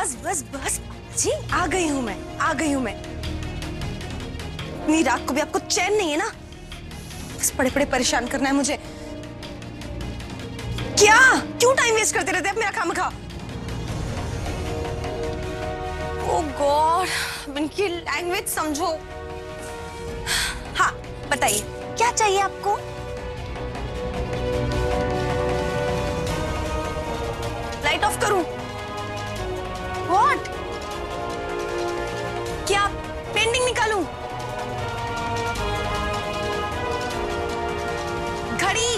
बस बस बस जी, आ गई हूँ मैं, आ गई हूँ मैं। इतनी रात को भी आपको चैन नहीं है ना? बस पड़े पड़े परेशान करना है मुझे। क्या? क्यों टाइम वेस्ट करते रहते हैं मेरा खामखा? ओह गॉड, इनकी लैंग्वेज समझो। हाँ बताइए, क्या चाहिए आपको? लाइट ऑफ करूं? व्हाट? क्या पेंटिंग निकालूं? घड़ी?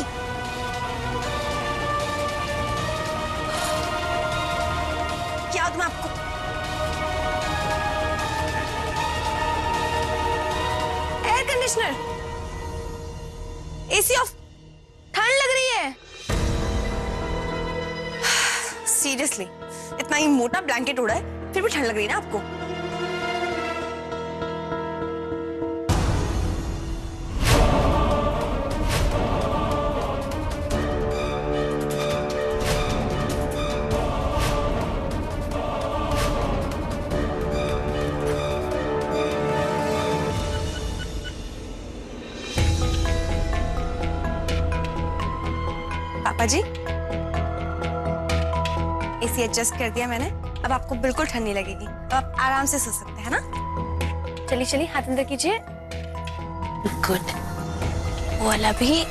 क्या दूं आपको? Air conditioner? AC of? ठंड लग रही है? सीरियसली, इतना ही मोटा ब्लैंकेट ओढ़ा है फिर भी ठंड लग रही है ना आपको? पापा जी, एसी एडजस्ट कर दिया मैंने, अब आपको बिल्कुल ठंड नहीं लगेगी, अब आप आराम से सो सकते हैं ना? चलिए चलिए, हाथ अंदर कीजिए। गुड, वो वाला भी।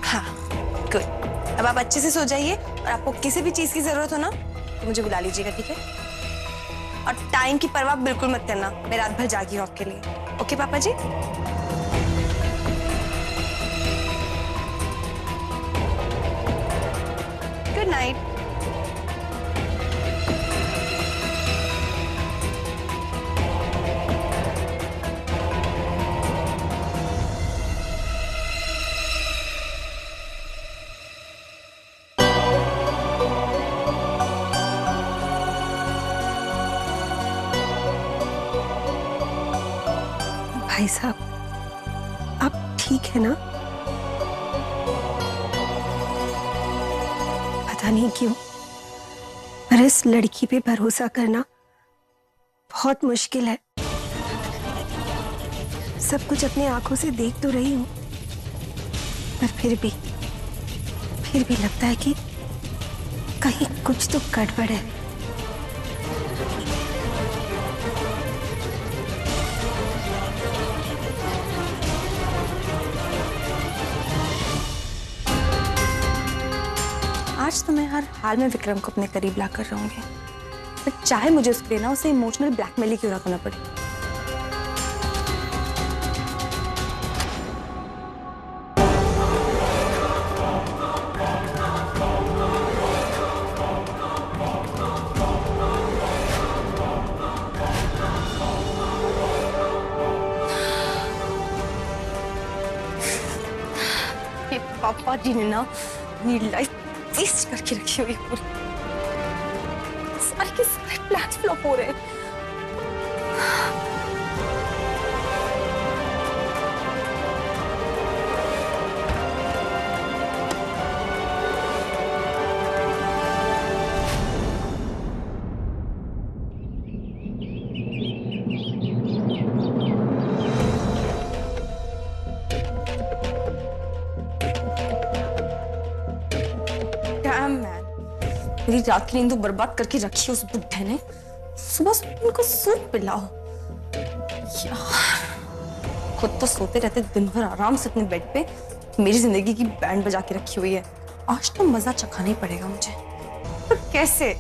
हाँ गुड, अब आप अच्छे से सो जाइए और आपको किसी भी चीज की जरूरत हो ना तो मुझे बुला लीजिएगा, ठीक है? और टाइम की परवाह बिल्कुल मत करना, मैं रात भर जागी हूँ आपके लिए। ओके पापा जी? Good night. भाई साहब, आप ठीक है ना? पता नहीं क्यों पर इस लड़की पे भरोसा करना बहुत मुश्किल है। सब कुछ अपनी आंखों से देख तो रही हूं, पर फिर भी लगता है कि कहीं कुछ तो गड़बड़ है। आज तो मैं हर हाल में विक्रम को अपने करीब ला कर रहूंगी, फिर चाहे मुझे उसके लिए ना उसे इमोशनल ब्लैकमेल ही क्यों ना करना पड़े। ये पापा जी ने ना मेरी लाइफ वेस्ट करके रखी हुई पूरी, सारे के सारे प्लान फ्लॉप हो रहे हैं। Damn man, मेरी रात की नींद तो बर्बाद करके रखी है उस बुड्ढे ने। सुबह सुबह इनको सूप पिलाओ यार, खुद तो सोते रहते दिन भर आराम से अपने बेड पे, मेरी जिंदगी की बैंड बजा के रखी हुई है। आज तो मजा चखाना ही पड़ेगा मुझे, पर कैसे?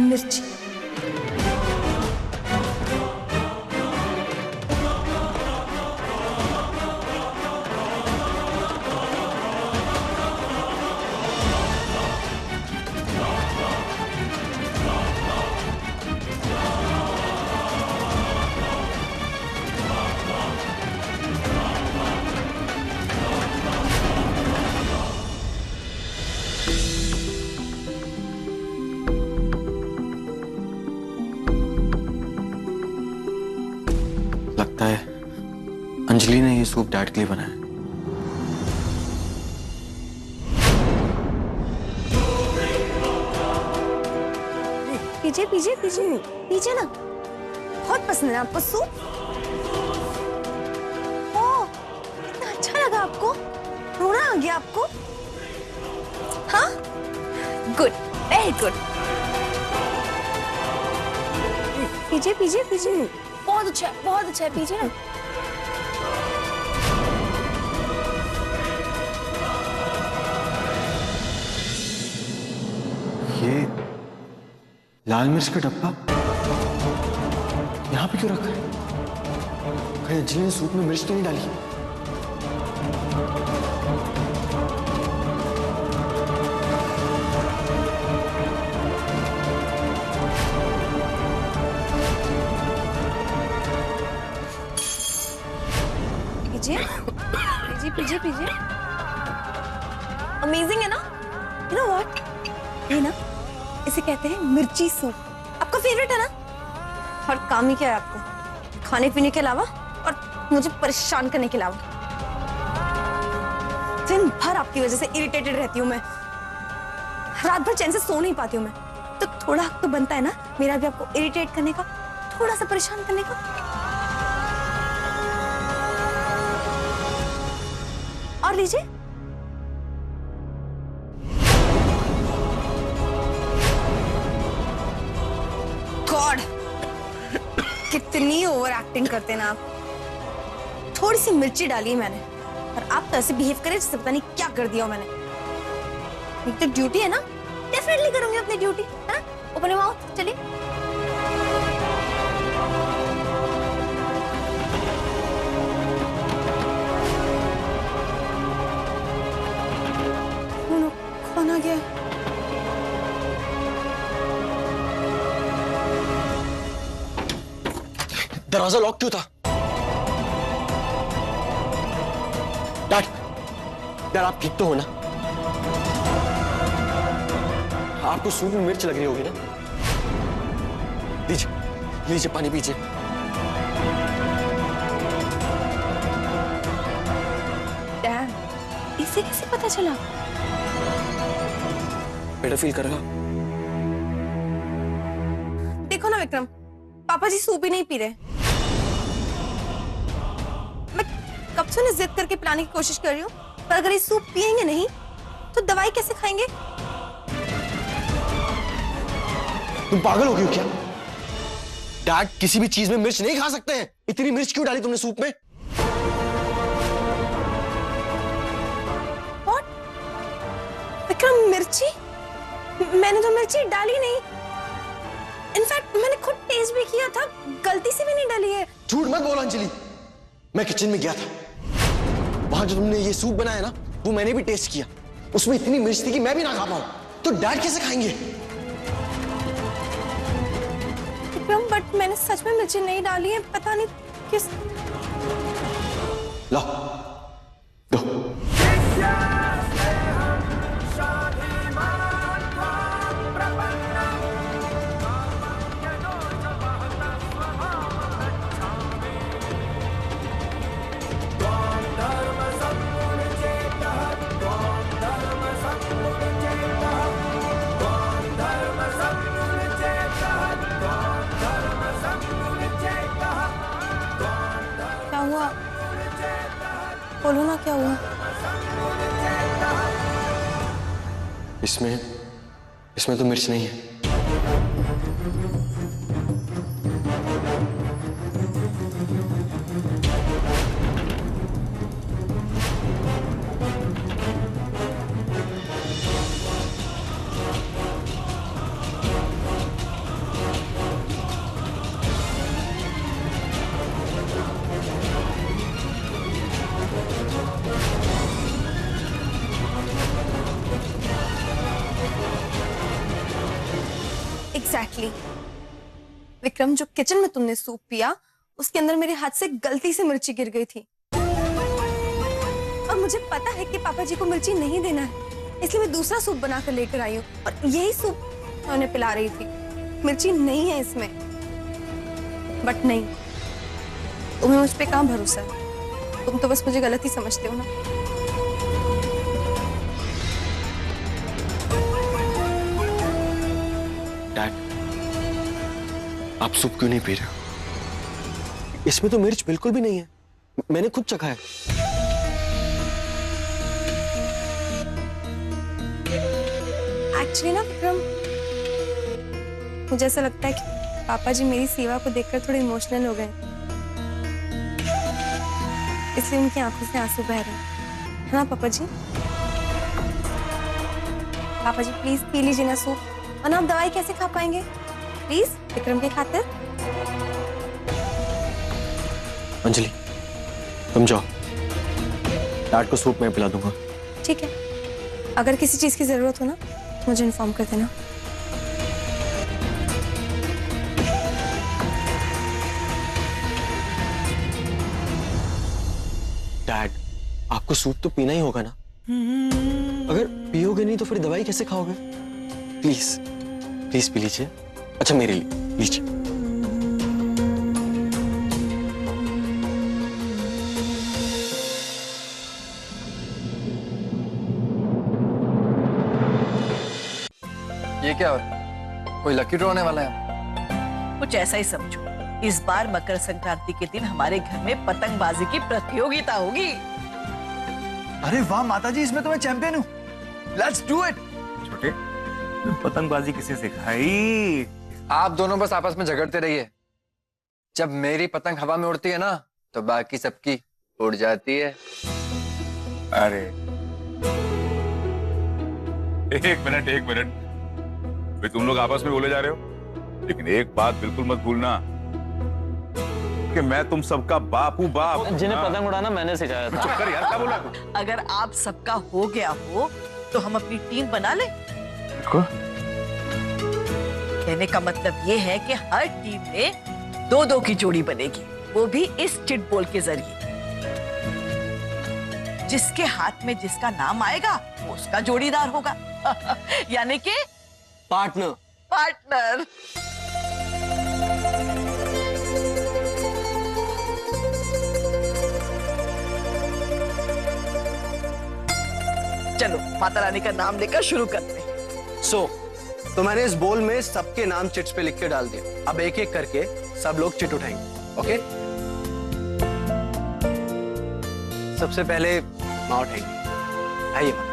मिर्ची। लगता है अंजलि ने ये सूप डैड के लिए बनाया। पीजिए पीजिए पीजिए पीजिए ना, बहुत पसंद है आपको सूप। ओह, कितना अच्छा लगा आपको, रोना आ गया आपको? हाँ, गुड, वेरी गुड। पीजिए पीजिए पीजिए, बहुत अच्छा है, पीजिए ना। ये लाल मिर्च का डब्बा यहाँ पे क्यों रखा है? कहीं अंजलि ने सूप में मिर्च तो नहीं डाली? पीजिए पीजिए पीजिए पीजिए, अमेजिंग है ना? यू नो व्हाट, ये ना इसे कहते हैं मिर्ची सूप। आपका फेवरेट है ना? और काम ही क्या है आपको, खाने पीने के अलावा और मुझे परेशान करने के अलावा। दिन भर आपकी वजह से इरिटेटेड रहती हूँ मैं, रात भर चैन से सो नहीं पाती हूँ मैं। तो थोड़ा हक तो बनता है ना मेरा भी आपको इरिटेट करने का, थोड़ा सा परेशान करने का। और लीजिए। गॉड, कितनी ओवर एक्टिंग करते हैं ना आप। थोड़ी सी मिर्ची डाली मैंने और आप तो ऐसे बिहेव करे जैसे पता नहीं क्या कर दिया मैंने। एक तो ड्यूटी है ना, डेफिनेटली करूंगी अपनी ड्यूटी, है ना? ओपन योर माउथ, चलिए। कौन आ गया? दरवाजा लॉक क्यों था? डैड, डैड आप ठीक तो हो ना? आपको सूप में मिर्च लग रही होगी ना? लीजिए लीजिए, पानी पीजिए। डैड, इसे कैसे पता चला? बेटर फील करेगा। देखो ना विक्रम, पापा जी सूप ही नहीं पी रहे। मैं कब से उन्हें जिद करके पिलाने की कोशिश कर रही हूँ, पर अगर ये सूप पिएंगे नहीं तो दवाई कैसे खाएंगे? तुम पागल हो गई हो क्या? डैड किसी भी चीज में मिर्च नहीं खा सकते हैं। इतनी मिर्च क्यों डाली तुमने सूप में? What? विक्रम, मिर्ची? मैंने तो मिर्ची डाली नहीं। इनफैक्ट मैंने खुद टेस्ट भी किया था, गलती से भी नहीं डाली है। झूठ मत बोलो अंजलि, मैं किचन में गया था, वहां जो तुमने ये सूप बनाया ना वो मैंने भी टेस्ट किया। उसमें इतनी मिर्च थी कि मैं भी ना खा पाऊं, तो डैड कैसे खाएंगे? विक्रम, बट मैंने सच में मिर्ची नहीं डाली है, पता नहीं किस। लो दो। क्या हुआ? बोलो ना, क्या हुआ? इसमें तो मिर्च नहीं है। एग्जैक्टली। विक्रम, जो किचन में तुमने सूप पिया उसके अंदर मेरे हाथ से गलती से मिर्ची गिर गई थी, और मुझे पता है कि पापा जी को मिर्ची नहीं देना है, इसलिए मैं दूसरा सूप बनाकर लेकर आई हूँ और यही सूप मैं उन्हें पिला रही थी। मिर्ची नहीं है इसमें। बट नहीं, तुम्हें मुझ पे कहाँ भरोसा है? तुम तो बस मुझे गलत ही समझते हो ना। डैड, आप सूप क्यों नहीं पी रहे हो? इसमें तो मिर्च बिल्कुल भी नहीं है, मैंने खुद चखा है। एक्चुअली ना विक्रम, मुझे ऐसा लगता है कि पापा जी मेरी सेवा को देखकर थोड़े इमोशनल हो गए, इसलिए उनकी आंखों से आंसू बह रहे हैं। हाँ पापा जी, पापा जी प्लीज पी लीजिए ना सूप, वरना आप दवाई कैसे खा पाएंगे? प्लीज विक्रम की खातिर। अंजलि, तुम जाओ, डैड को सूप मैं पिला दूंगा। ठीक है, अगर किसी चीज की जरूरत हो ना मुझे इन्फॉर्म कर देना। डैड, आपको सूप तो पीना ही होगा ना? अगर पियोगे नहीं तो फिर दवाई कैसे खाओगे? प्लीज प्लीज पी लीजिए। अच्छा, मेरे लिए लीजिए। ये क्या हो रहा है? कोई लकी ड्रॉ होने वाला है? कुछ ऐसा ही समझो। इस बार मकर संक्रांति के दिन हमारे घर में पतंगबाजी की प्रतियोगिता होगी। अरे वाह माता जी, इसमें तो मैं चैंपियन हूँ। Let's do it. छोटे, पतंगबाजी किसे सिखाई? आप दोनों बस आपस में झगड़ते रहिए। जब मेरी पतंग हवा में उड़ती है ना, तो बाकी सबकी उड़ जाती है। अरे एक मिनट, भाई तुम लोग आपस में बोले जा रहे हो, लेकिन एक बात बिल्कुल मत भूलना कि मैं तुम सबका बाप हूँ, बाप। जिन्हें पतंग उड़ाना मैंने सिखाया था। चुप कर यार, क्या बोला तू? अगर आप सबका हो गया हो तो हम अपनी टीम बना लें। कहने का मतलब ये है कि हर टीम में 2-2 की जोड़ी बनेगी, वो भी इस चिट बॉल के जरिए। जिसके हाथ में जिसका नाम आएगा वो उसका जोड़ीदार होगा। यानी कि पार्टनर। पार्टनर। चलो माता रानी का नाम लेकर शुरू करते हैं। तो मैंने इस बोल में सबके नाम चिट्स पे लिख के डाल दिए। अब एक एक करके सब लोग चिट उठाएंगे। ओके, सबसे पहले माँ उठाएंगे। आइए माँ।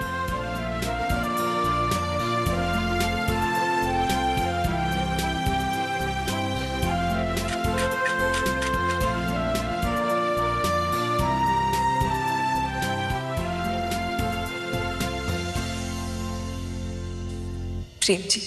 प्रेम जी,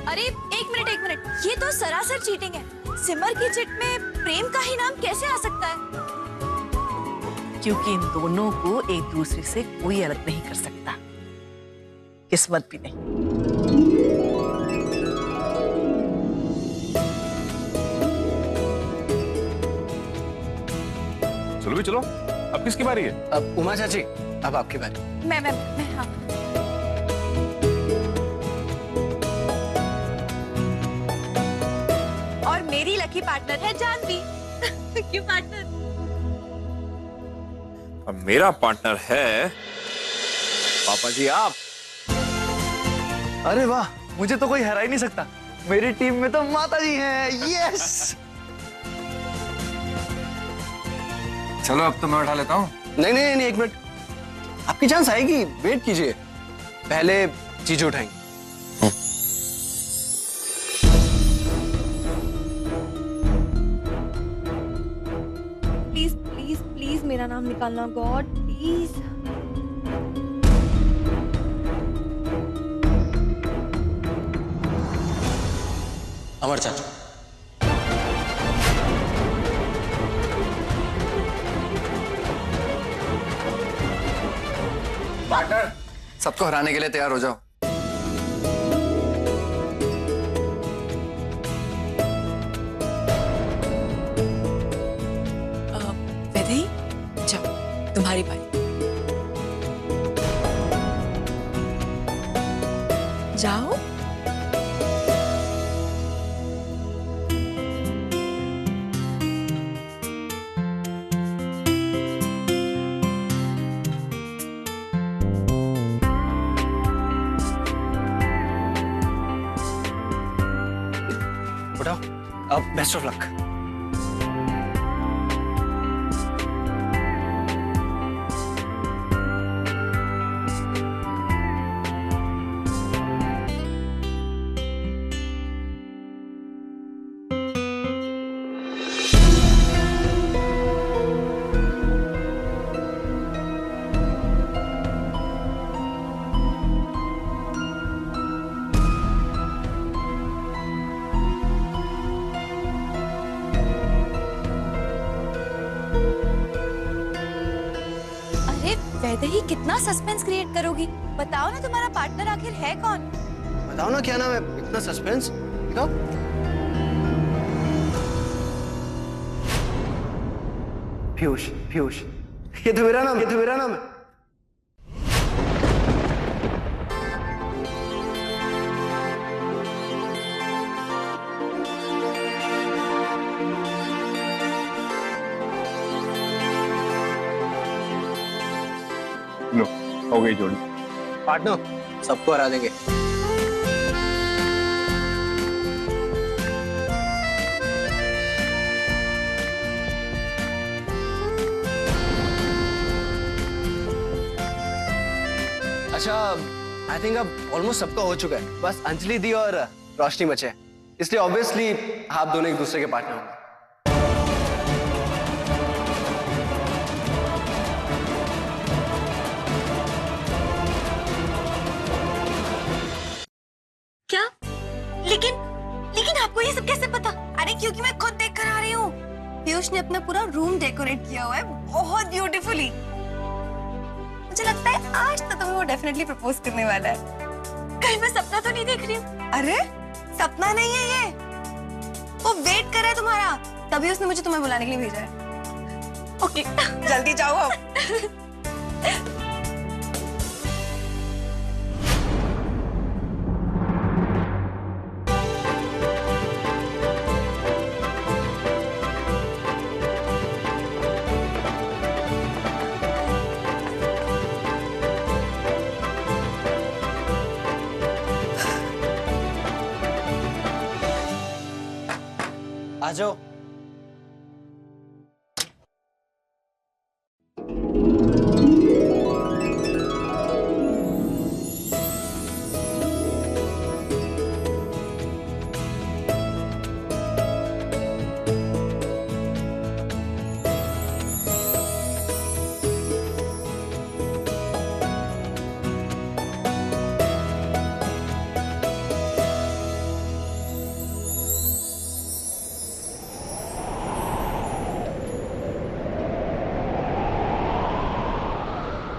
अरे एक मिनट, ये तो सरासर चीटिंग है। सिमर की चिट में प्रेम का ही नाम कैसे आ सकता है? क्योंकि इन दोनों को एक दूसरे से कोई अलग नहीं कर सकता, किस्मत भी नहीं। चलो भी चलो, अब किसकी बारी है? अब उमा चाची, अब आपकी बारी। मैं हाँ। और मेरी लकी पार्टनर है जानवी। क्यों पार्टनर? अब मेरा पार्टनर है पापा जी आप। अरे वाह, मुझे तो कोई हरा ही नहीं सकता। मेरी टीम में तो माता जी हैं। यस। चलो अब तो मैं उठा लेता हूँ। नहीं, एक मिनट, आपकी चांस आएगी, वेट कीजिए। पहले जीजू उठाएंगे। प्लीज प्लीज प्लीज मेरा नाम निकालना, गॉड प्लीज। अमर चाचा। पार्टनर, सबको हराने के लिए तैयार हो जाओ। वैदेही, जाओ तुम्हारी बारी। जाओ। उठाओ, अब बेस्ट ऑफ लक। अरे वैदेही, कितना सस्पेंस क्रिएट करोगी? बताओ ना तुम्हारा पार्टनर आखिर है कौन? बताओ ना क्या नाम है, इतना सस्पेंस। दिखाओ। पीयूष, पीयूष, ये तो मेरा नाम, ये तो मेरा नाम है। लो, हो गई जोड़ी। पार्टनर, सबको हरा देंगे। अच्छा, आई थिंक अब ऑलमोस्ट सबका हो चुका है। बस अंजलि दी और रोशनी बचे हैं। इसलिए ऑब्वियसली आप दोनों एक दूसरे के पार्टनर होंगे। क्या? लेकिन लेकिन आपको ये सब कैसे पता? अरे क्योंकि मैं खुद देख कर आ रही हूँ। पीयूष ने अपना पूरा रूम डेकोरेट किया हुआ है बहुत ब्यूटीफुली। मुझे लगता है आज तो तुम्हें वो डेफिनेटली प्रपोज करने वाला है। कहीं मैं सपना तो नहीं देख रही हूँ? अरे सपना नहीं है ये, वो वेट कर रहा है तुम्हारा, तभी उसने मुझे तुम्हें बुलाने के लिए भेजा है। ओके, जल्दी जाओ अब। आ जाओ।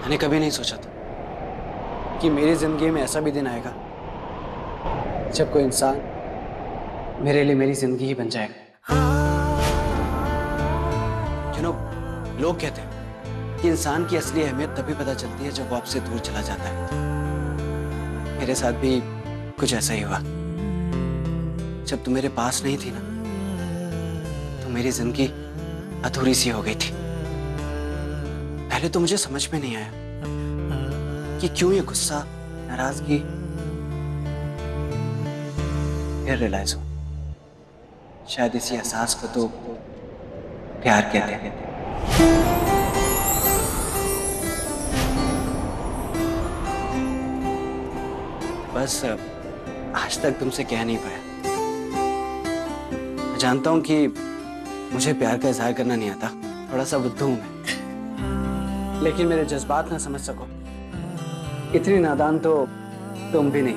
मैंने कभी नहीं सोचा था कि मेरी जिंदगी में ऐसा भी दिन आएगा जब कोई इंसान मेरे लिए मेरी जिंदगी ही बन जाएगा। लोग कहते हैं कि इंसान की असली अहमियत तभी पता चलती है जब वो आपसे दूर चला जाता है। मेरे साथ भी कुछ ऐसा ही हुआ। जब तुम मेरे पास नहीं थी ना, तो मेरी जिंदगी अधूरी सी हो गई थी। पहले तो मुझे समझ में नहीं आया कि क्यों ये गुस्सा, नाराजगी। फिर रियलाइज हो, शायद इसी एहसास को तो प्यार कहते हैं। बस आज तक तुमसे कह नहीं पाया। मैं जानता हूं कि मुझे प्यार का इजहार करना नहीं आता, थोड़ा सा बुद्धू हूं मैं। लेकिन मेरे जज्बात ना समझ सको, इतनी नादान तो तुम भी नहीं।